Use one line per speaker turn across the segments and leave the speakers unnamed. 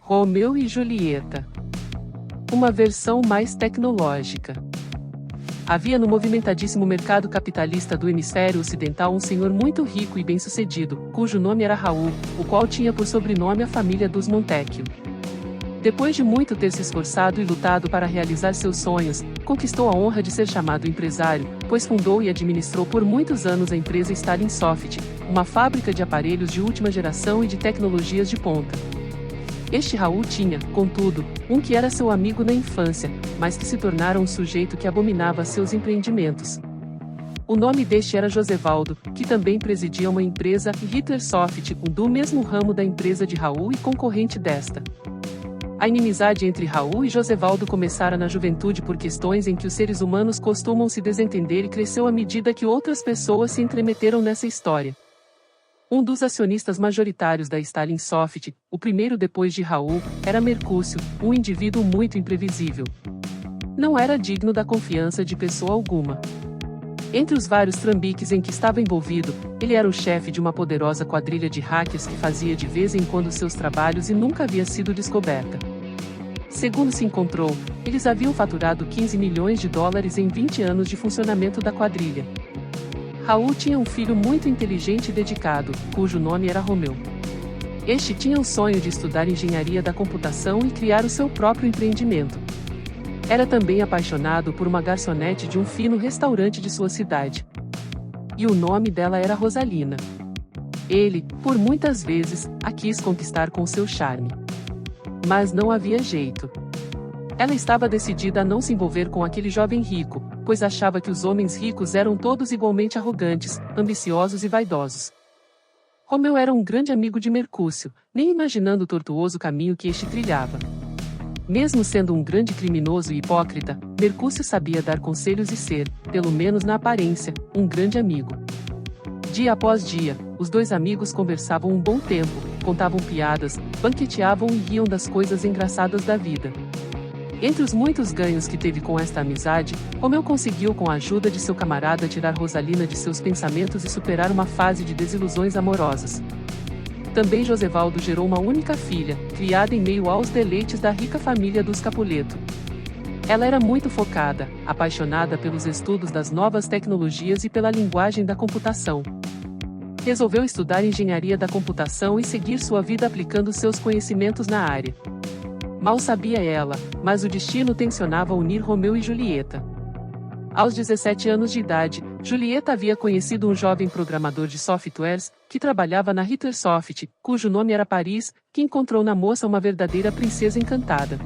Romeu e Julieta. Uma versão mais tecnológica. Havia no movimentadíssimo mercado capitalista do hemisfério ocidental um senhor muito rico e bem-sucedido, cujo nome era Raul, o qual tinha por sobrenome a família dos Montecchio. Depois de muito ter se esforçado e lutado para realizar seus sonhos, conquistou a honra de ser chamado empresário, pois fundou e administrou por muitos anos a empresa Stalin Soft, uma fábrica de aparelhos de última geração e de tecnologias de ponta. Este Raul tinha, contudo, um que era seu amigo na infância, mas que se tornara um sujeito que abominava seus empreendimentos. O nome deste era Josevaldo, que também presidia uma empresa, Hitlersoft, do mesmo ramo da empresa de Raul e concorrente desta. A inimizade entre Raul e Josevaldo começara na juventude por questões em que os seres humanos costumam se desentender e cresceu à medida que outras pessoas se entremeteram nessa história. Um dos acionistas majoritários da Stalin Soft, o primeiro depois de Raul, era Mercúcio, um indivíduo muito imprevisível. Não era digno da confiança de pessoa alguma. Entre os vários trambiques em que estava envolvido, ele era o chefe de uma poderosa quadrilha de hackers que fazia de vez em quando seus trabalhos e nunca havia sido descoberta. Segundo se encontrou, eles haviam faturado 15 milhões de dólares em 20 anos de funcionamento da quadrilha. Raul tinha um filho muito inteligente e dedicado, cujo nome era Romeu. Este tinha o sonho de estudar engenharia da computação e criar o seu próprio empreendimento. Era também apaixonado por uma garçonete de um fino restaurante de sua cidade. E o nome dela era Rosalina. Ele, por muitas vezes, a quis conquistar com seu charme. Mas não havia jeito. Ela estava decidida a não se envolver com aquele jovem rico, pois achava que os homens ricos eram todos igualmente arrogantes, ambiciosos e vaidosos. Romeu era um grande amigo de Mercúcio, nem imaginando o tortuoso caminho que este trilhava. Mesmo sendo um grande criminoso e hipócrita, Mercúcio sabia dar conselhos e ser, pelo menos na aparência, um grande amigo. Dia após dia, os dois amigos conversavam um bom tempo, contavam piadas, banqueteavam e riam das coisas engraçadas da vida. Entre os muitos ganhos que teve com esta amizade, Romeu conseguiu com a ajuda de seu camarada tirar Rosalina de seus pensamentos e superar uma fase de desilusões amorosas. Também Josevaldo gerou uma única filha, criada em meio aos deleites da rica família dos Capuleto. Ela era muito focada, apaixonada pelos estudos das novas tecnologias e pela linguagem da computação. Resolveu estudar engenharia da computação e seguir sua vida aplicando seus conhecimentos na área. Mal sabia ela, mas o destino tensionava unir Romeu e Julieta. Aos 17 anos de idade, Julieta havia conhecido um jovem programador de softwares, que trabalhava na Hitlersoft, cujo nome era Paris, que encontrou na moça uma verdadeira princesa encantada.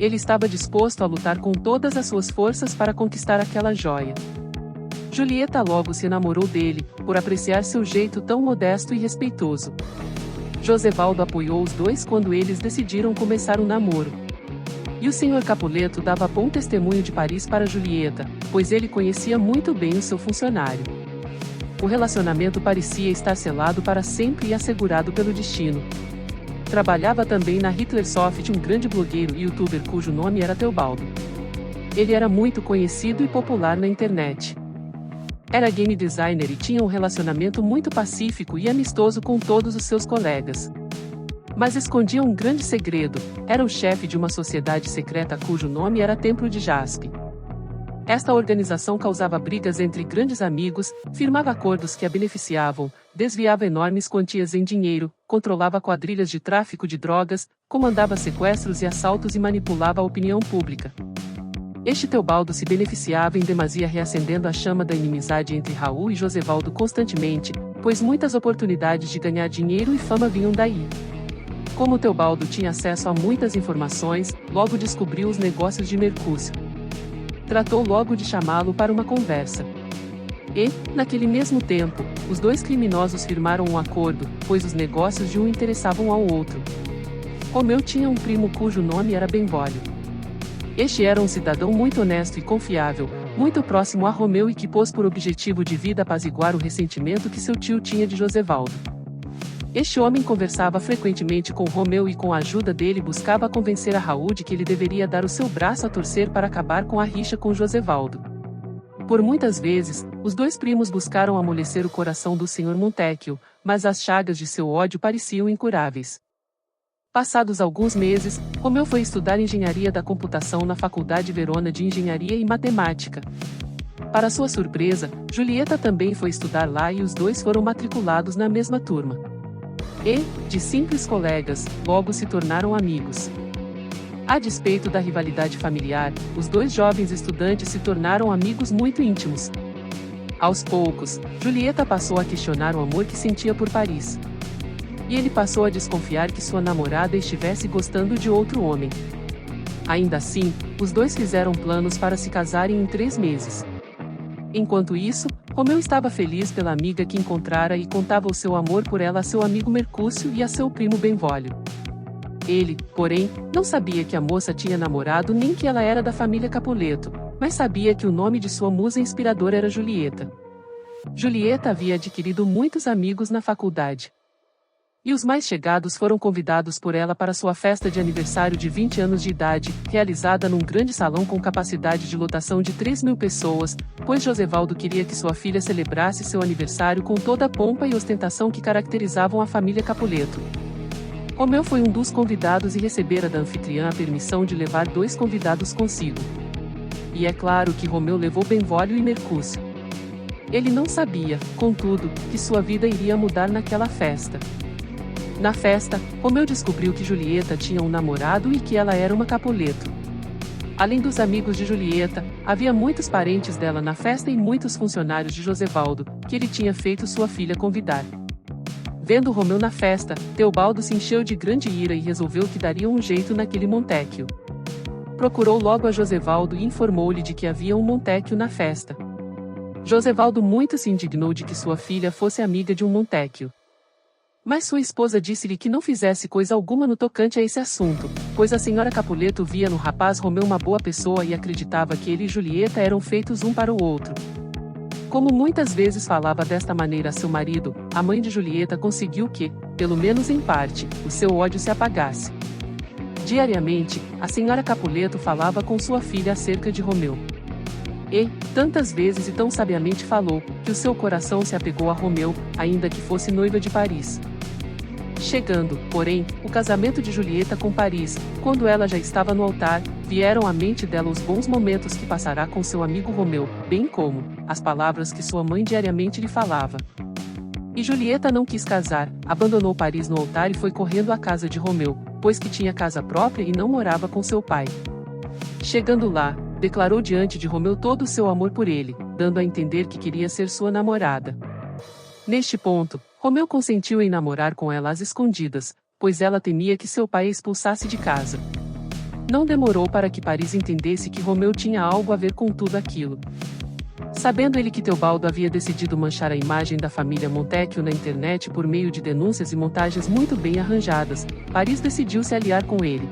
Ele estava disposto a lutar com todas as suas forças para conquistar aquela joia. Julieta logo se enamorou dele, por apreciar seu jeito tão modesto e respeitoso. Josevaldo apoiou os dois quando eles decidiram começar um namoro. E o Sr. Capuleto dava bom testemunho de Paris para Julieta, pois ele conhecia muito bem o seu funcionário. O relacionamento parecia estar selado para sempre e assegurado pelo destino. Trabalhava também na Hitlersoft um grande blogueiro e youtuber cujo nome era Teobaldo. Ele era muito conhecido e popular na internet. Era game designer e tinha um relacionamento muito pacífico e amistoso com todos os seus colegas. Mas escondia um grande segredo: era o chefe de uma sociedade secreta cujo nome era Templo de Jaspe. Esta organização causava brigas entre grandes amigos, firmava acordos que a beneficiavam, desviava enormes quantias em dinheiro, controlava quadrilhas de tráfico de drogas, comandava sequestros e assaltos e manipulava a opinião pública. Este Teobaldo se beneficiava em demasia reacendendo a chama da inimizade entre Raul e Josevaldo constantemente, pois muitas oportunidades de ganhar dinheiro e fama vinham daí. Como Teobaldo tinha acesso a muitas informações, logo descobriu os negócios de Mercúcio. Tratou logo de chamá-lo para uma conversa. E, naquele mesmo tempo, os dois criminosos firmaram um acordo, pois os negócios de um interessavam ao outro. Romeu tinha um primo cujo nome era Benvolio. Este era um cidadão muito honesto e confiável, muito próximo a Romeu e que pôs por objetivo de vida apaziguar o ressentimento que seu tio tinha de Josevaldo. Este homem conversava frequentemente com Romeu e com a ajuda dele buscava convencer a Raul de que ele deveria dar o seu braço a torcer para acabar com a rixa com Josevaldo. Por muitas vezes, os dois primos buscaram amolecer o coração do Sr. Montecchio, mas as chagas de seu ódio pareciam incuráveis. Passados alguns meses, Romeu foi estudar engenharia da computação na Faculdade Verona de Engenharia e Matemática. Para sua surpresa, Julieta também foi estudar lá e os dois foram matriculados na mesma turma. E, de simples colegas, logo se tornaram amigos. A despeito da rivalidade familiar, os dois jovens estudantes se tornaram amigos muito íntimos. Aos poucos, Julieta passou a questionar o amor que sentia por Paris. E ele passou a desconfiar que sua namorada estivesse gostando de outro homem. Ainda assim, os dois fizeram planos para se casarem em 3 meses. Enquanto isso, Romeu estava feliz pela amiga que encontrara e contava o seu amor por ela a seu amigo Mercúcio e a seu primo Benvolio. Ele, porém, não sabia que a moça tinha namorado nem que ela era da família Capuleto, mas sabia que o nome de sua musa inspiradora era Julieta. Julieta havia adquirido muitos amigos na faculdade. E os mais chegados foram convidados por ela para sua festa de aniversário de 20 anos de idade, realizada num grande salão com capacidade de lotação de 3.000 pessoas, pois Josevaldo queria que sua filha celebrasse seu aniversário com toda a pompa e ostentação que caracterizavam a família Capuleto. Romeu foi um dos convidados e recebera da anfitriã a permissão de levar 2 convidados consigo. E é claro que Romeu levou Benvolio e Mercúcio. Ele não sabia, contudo, que sua vida iria mudar naquela festa. Na festa, Romeu descobriu que Julieta tinha um namorado e que ela era uma Capuleto. Além dos amigos de Julieta, havia muitos parentes dela na festa e muitos funcionários de Josevaldo, que ele tinha feito sua filha convidar. Vendo Romeu na festa, Teobaldo se encheu de grande ira e resolveu que daria um jeito naquele Montecchio. Procurou logo a Josevaldo e informou-lhe de que havia um Montecchio na festa. Josevaldo muito se indignou de que sua filha fosse amiga de um Montecchio. Mas sua esposa disse-lhe que não fizesse coisa alguma no tocante a esse assunto, pois a senhora Capuleto via no rapaz Romeu uma boa pessoa e acreditava que ele e Julieta eram feitos um para o outro. Como muitas vezes falava desta maneira a seu marido, a mãe de Julieta conseguiu que, pelo menos em parte, o seu ódio se apagasse. Diariamente, a senhora Capuleto falava com sua filha acerca de Romeu. E, tantas vezes e tão sabiamente falou, que o seu coração se apegou a Romeu, ainda que fosse noiva de Paris. Chegando, porém, o casamento de Julieta com Paris, quando ela já estava no altar, vieram à mente dela os bons momentos que passará com seu amigo Romeu, bem como as palavras que sua mãe diariamente lhe falava. E Julieta não quis casar, abandonou Paris no altar e foi correndo à casa de Romeu, pois que tinha casa própria e não morava com seu pai. Chegando lá, declarou diante de Romeu todo o seu amor por ele, dando a entender que queria ser sua namorada. Neste ponto, Romeu consentiu em namorar com ela às escondidas, pois ela temia que seu pai a expulsasse de casa. Não demorou para que Paris entendesse que Romeu tinha algo a ver com tudo aquilo. Sabendo ele que Teobaldo havia decidido manchar a imagem da família Montecchio na internet por meio de denúncias e montagens muito bem arranjadas, Paris decidiu se aliar com ele.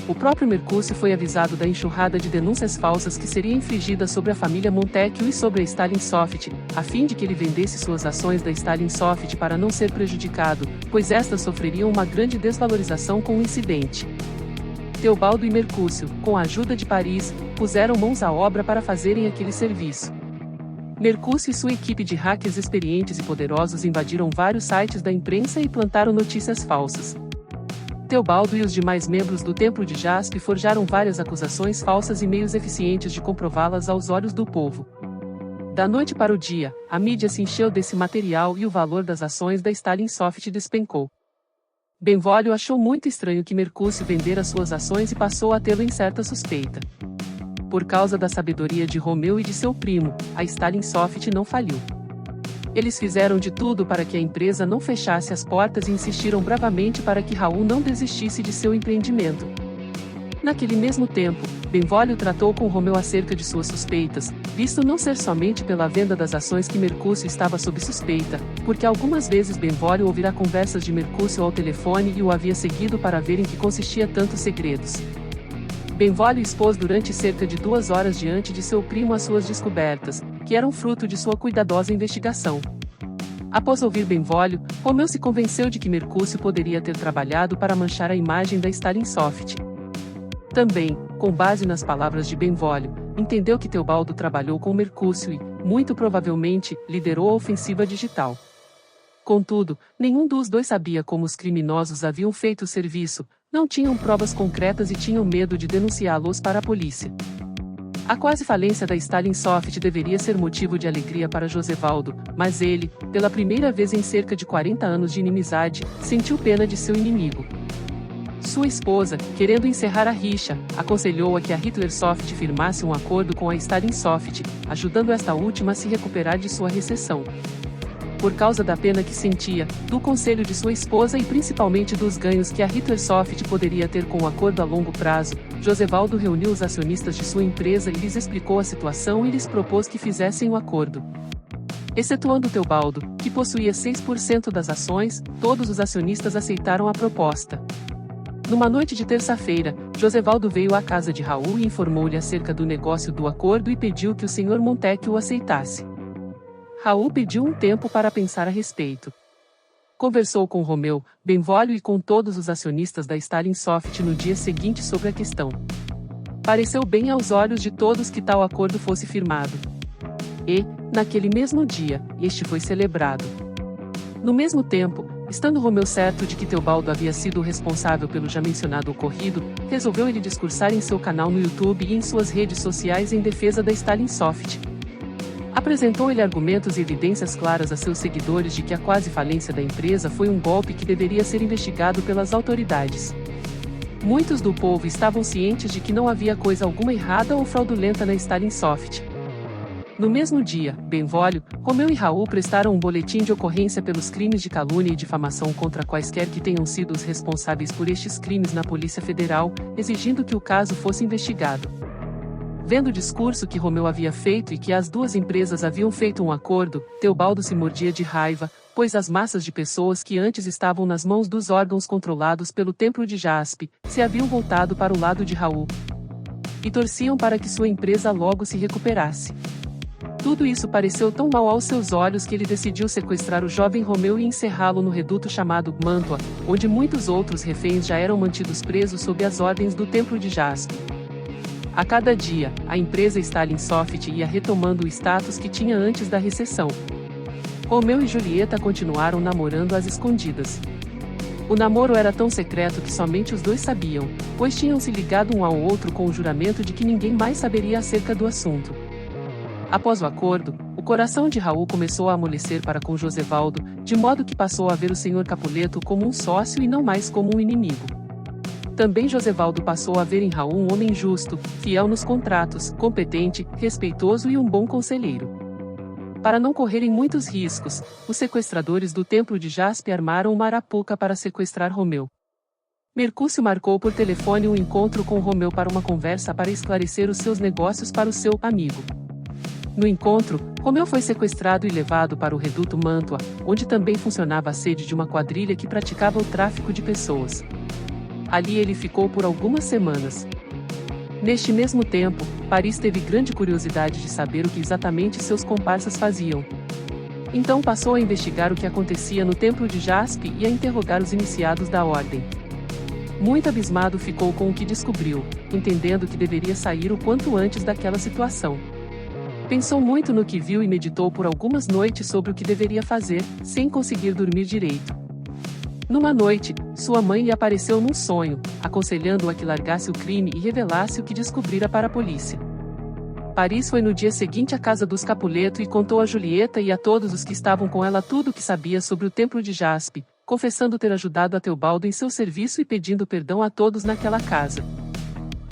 O próprio Mercúcio foi avisado da enxurrada de denúncias falsas que seria infligida sobre a família Montecchio e sobre a Stalin Soft, a fim de que ele vendesse suas ações da Stalin Soft para não ser prejudicado, pois estas sofreriam uma grande desvalorização com o incidente. Teobaldo e Mercúcio, com a ajuda de Paris, puseram mãos à obra para fazerem aquele serviço. Mercúcio e sua equipe de hackers experientes e poderosos invadiram vários sites da imprensa e plantaram notícias falsas. Teobaldo e os demais membros do Templo de Jaspe forjaram várias acusações falsas e meios eficientes de comprová-las aos olhos do povo. Da noite para o dia, a mídia se encheu desse material e o valor das ações da Stalin Soft despencou. Benvolio achou muito estranho que Mercúcio vendera suas ações e passou a tê-lo em certa suspeita. Por causa da sabedoria de Romeu e de seu primo, a Stalin Soft não faliu. Eles fizeram de tudo para que a empresa não fechasse as portas e insistiram bravamente para que Raul não desistisse de seu empreendimento. Naquele mesmo tempo, Benvolio tratou com Romeu acerca de suas suspeitas, visto não ser somente pela venda das ações que Mercúcio estava sob suspeita, porque algumas vezes Benvolio ouvira conversas de Mercúcio ao telefone e o havia seguido para ver em que consistia tantos segredos. Benvolio expôs durante cerca de 2 horas diante de seu primo as suas descobertas, que eram fruto de sua cuidadosa investigação. Após ouvir Benvolio, Romeu se convenceu de que Mercúcio poderia ter trabalhado para manchar a imagem da Stalin Soft. Também, com base nas palavras de Benvolio, entendeu que Teobaldo trabalhou com Mercúcio e, muito provavelmente, liderou a ofensiva digital. Contudo, nenhum dos dois sabia como os criminosos haviam feito o serviço, não tinham provas concretas e tinham medo de denunciá-los para a polícia. A quase falência da Stalin Soft deveria ser motivo de alegria para Josevaldo, mas ele, pela primeira vez em cerca de 40 anos de inimizade, sentiu pena de seu inimigo. Sua esposa, querendo encerrar a rixa, aconselhou-a que a Hitler Soft firmasse um acordo com a Stalin Soft, ajudando esta última a se recuperar de sua recessão. Por causa da pena que sentia, do conselho de sua esposa e principalmente dos ganhos que a Hitler Soft poderia ter com o acordo a longo prazo, Josevaldo reuniu os acionistas de sua empresa e lhes explicou a situação e lhes propôs que fizessem o acordo. Excetuando Teobaldo, que possuía 6% das ações, todos os acionistas aceitaram a proposta. Numa noite de terça-feira, Josevaldo veio à casa de Raul e informou-lhe acerca do negócio do acordo e pediu que o Sr. Montecchi o aceitasse. Raul pediu um tempo para pensar a respeito. Conversou com Romeu, Benvolio e com todos os acionistas da Stalin Soft no dia seguinte sobre a questão. Pareceu bem aos olhos de todos que tal acordo fosse firmado. E, naquele mesmo dia, este foi celebrado. No mesmo tempo, estando Romeu certo de que Teobaldo havia sido o responsável pelo já mencionado ocorrido, resolveu ele discursar em seu canal no YouTube e em suas redes sociais em defesa da Stalin Soft. Apresentou-ele argumentos e evidências claras a seus seguidores de que a quase falência da empresa foi um golpe que deveria ser investigado pelas autoridades. Muitos do povo estavam cientes de que não havia coisa alguma errada ou fraudulenta na Stalin Soft. No mesmo dia, Benvolio, Romeu e Raul prestaram um boletim de ocorrência pelos crimes de calúnia e difamação contra quaisquer que tenham sido os responsáveis por estes crimes na Polícia Federal, exigindo que o caso fosse investigado. Vendo o discurso que Romeu havia feito e que as duas empresas haviam feito um acordo, Teobaldo se mordia de raiva, pois as massas de pessoas que antes estavam nas mãos dos órgãos controlados pelo Templo de Jaspe, se haviam voltado para o lado de Raul. E torciam para que sua empresa logo se recuperasse. Tudo isso pareceu tão mal aos seus olhos que ele decidiu sequestrar o jovem Romeu e encerrá-lo no reduto chamado Mantua, onde muitos outros reféns já eram mantidos presos sob as ordens do Templo de Jaspe. A cada dia, a empresa Stalin Soft ia retomando o status que tinha antes da recessão. Romeu e Julieta continuaram namorando às escondidas. O namoro era tão secreto que somente os dois sabiam, pois tinham se ligado um ao outro com o juramento de que ninguém mais saberia acerca do assunto. Após o acordo, o coração de Raul começou a amolecer para com Josevaldo, de modo que passou a ver o Sr. Capuleto como um sócio e não mais como um inimigo. Também Josevaldo passou a ver em Raul um homem justo, fiel nos contratos, competente, respeitoso e um bom conselheiro. Para não correrem muitos riscos, os sequestradores do Templo de Jaspe armaram uma arapuca para sequestrar Romeu. Mercúcio marcou por telefone um encontro com Romeu para uma conversa para esclarecer os seus negócios para o seu amigo. No encontro, Romeu foi sequestrado e levado para o reduto Mantua, onde também funcionava a sede de uma quadrilha que praticava o tráfico de pessoas. Ali ele ficou por algumas semanas. Neste mesmo tempo, Paris teve grande curiosidade de saber o que exatamente seus comparsas faziam. Então passou a investigar o que acontecia no Templo de Jaspe e a interrogar os iniciados da ordem. Muito abismado ficou com o que descobriu, entendendo que deveria sair o quanto antes daquela situação. Pensou muito no que viu e meditou por algumas noites sobre o que deveria fazer, sem conseguir dormir direito. Numa noite, sua mãe lhe apareceu num sonho, aconselhando-o a que largasse o crime e revelasse o que descobrira para a polícia. Paris foi no dia seguinte à casa dos Capuleto e contou a Julieta e a todos os que estavam com ela tudo o que sabia sobre o Templo de Jaspe, confessando ter ajudado a Teobaldo em seu serviço e pedindo perdão a todos naquela casa.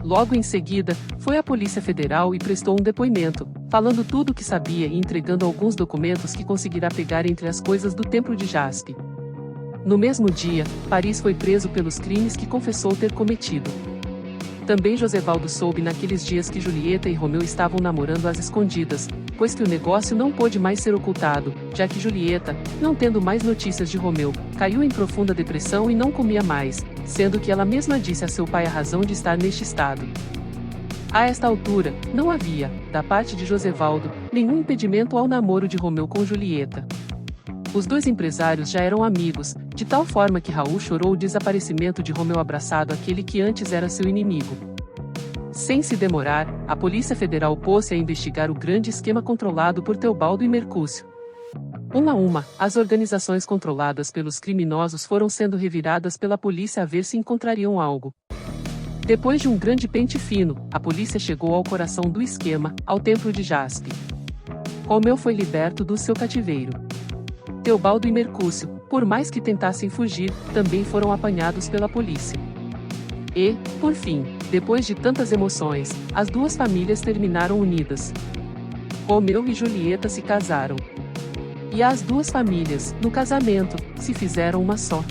Logo em seguida, foi à Polícia Federal e prestou um depoimento, falando tudo o que sabia e entregando alguns documentos que conseguirá pegar entre as coisas do Templo de Jaspe. No mesmo dia, Paris foi preso pelos crimes que confessou ter cometido. Também Josevaldo soube naqueles dias que Julieta e Romeu estavam namorando às escondidas, pois que o negócio não pôde mais ser ocultado, já que Julieta, não tendo mais notícias de Romeu, caiu em profunda depressão e não comia mais, sendo que ela mesma disse a seu pai a razão de estar neste estado. A esta altura, não havia, da parte de Josevaldo, nenhum impedimento ao namoro de Romeu com Julieta. Os dois empresários já eram amigos, de tal forma que Raul chorou o desaparecimento de Romeu abraçado àquele que antes era seu inimigo. Sem se demorar, a Polícia Federal pôs-se a investigar o grande esquema controlado por Teobaldo e Mercúcio. Uma a uma, as organizações controladas pelos criminosos foram sendo reviradas pela polícia a ver se encontrariam algo. Depois de um grande pente fino, a polícia chegou ao coração do esquema, ao templo de Jaspe. Romeu foi liberto do seu cativeiro. Teobaldo e Mercúcio, por mais que tentassem fugir, também foram apanhados pela polícia. E, por fim, depois de tantas emoções, as duas famílias terminaram unidas. Romeu e Julieta se casaram. E as duas famílias, no casamento, se fizeram uma só.